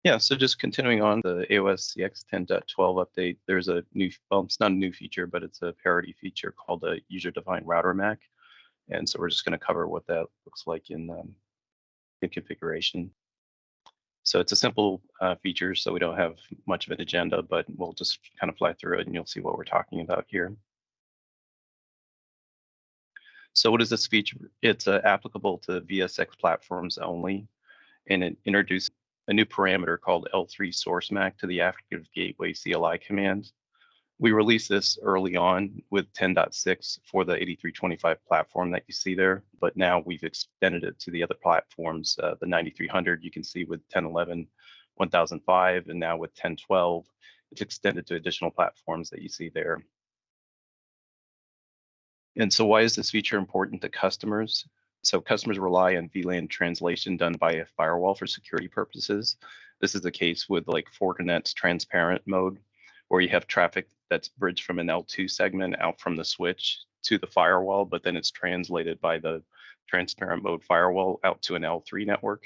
Yeah, so just continuing on the AOS-CX 10.12 update, there's a new, well, it's not a new feature, but it's a parity feature called a user-defined router MAC. And so we're just going to cover what that looks like in configuration. So it's a simple feature, so we don't have much of an agenda, but we'll just kind of fly through it and you'll see what we're talking about here. So what is this feature? It's applicable to VSX platforms only, and it introduces a new parameter called L3 source MAC to the active gateway CLI command. We released this early on with 10.6 for the 8325 platform that you see there, but now we've extended it to the other platforms, the 9300 you can see with 1011, 1005, and now with 1012, it's extended to additional platforms that you see there. And so why is this feature important to customers? So customers rely on VLAN translation done by a firewall for security purposes. This is the case with like Fortinet's transparent mode, where you have traffic that's bridged from an L2 segment out from the switch to the firewall, but then it's translated by the transparent mode firewall out to an L3 network,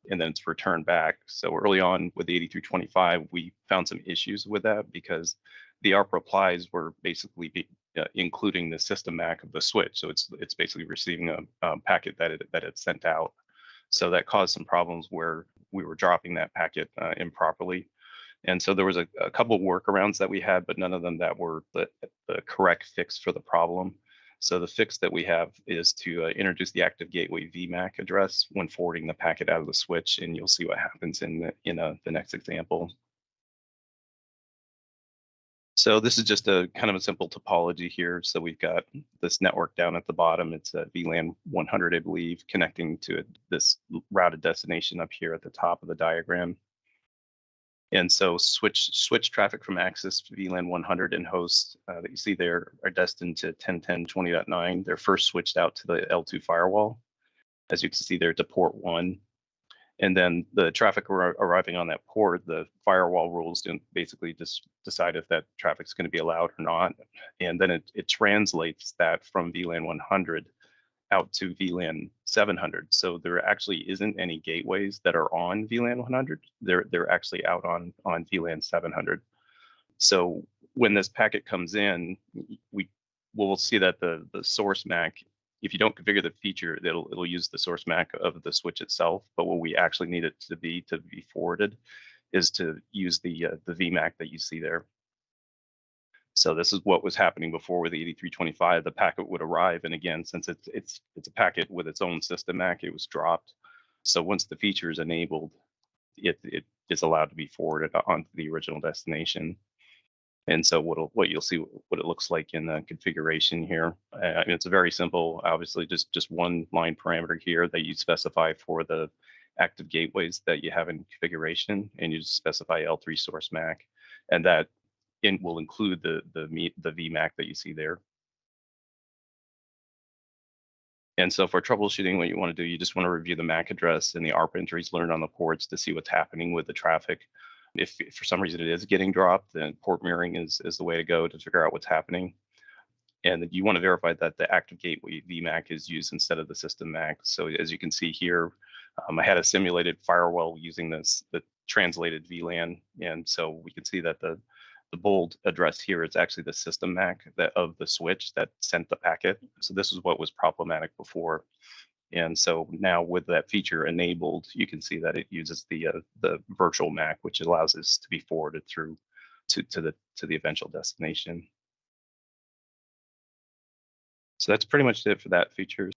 and then it's returned back. So early on with the 8325, we found some issues with that because the ARP replies were basically including the system MAC of the switch. So it's basically receiving a packet that it sent out. So that caused some problems where we were dropping that packet improperly. And so there was a couple of workarounds that we had, but none of them that were the correct fix for the problem. So the fix that we have is to introduce the active gateway VMAC address when forwarding the packet out of the switch, and you'll see what happens in the next example. So this is just a kind of a simple topology here. So we've got this network down at the bottom. It's a VLAN 100, I believe, connecting to this routed destination up here at the top of the diagram. And so switch traffic from access to VLAN 100 and hosts that you see there are destined to 10.10.20.9. They're first switched out to the L2 firewall, as you can see there, to port 1. And then the traffic arriving on that port, the firewall rules basically just decide if that traffic's going to be allowed or not. And then it translates that from VLAN 100 out to VLAN 700. So there actually isn't any gateways that are on VLAN 100. They're actually out on VLAN 700. So when this packet comes in, we'll see that the source MAC, if you don't configure the feature, it'll use the source MAC of the switch itself. But what we actually need it to be forwarded is to use the VMAC that you see there. So this is what was happening before with the 8325. The packet would arrive, and again, since it's a packet with its own system MAC, it was dropped. So once the feature is enabled, it is allowed to be forwarded onto the original destination. And so what you'll see what it looks like in the configuration here. It's a very simple, obviously just one line parameter here that you specify for the active gateways that you have in configuration, and you just specify L3 source MAC, and that will include the VMAC that you see there. And so for troubleshooting, what you want to do, you just want to review the MAC address and the ARP entries learned on the ports to see what's happening with the traffic. If for some reason it is getting dropped, then port mirroring is the way to go to figure out what's happening. And you want to verify that the active gateway VMAC is used instead of the system MAC. So as you can see here, I had a simulated firewall using the translated VLAN. And so we can see that the bold address here is actually the system MAC of the switch that sent the packet. So this is what was problematic before. And so now with that feature enabled, you can see that it uses the virtual MAC, which allows this to be forwarded through to the eventual destination. So that's pretty much it for that feature.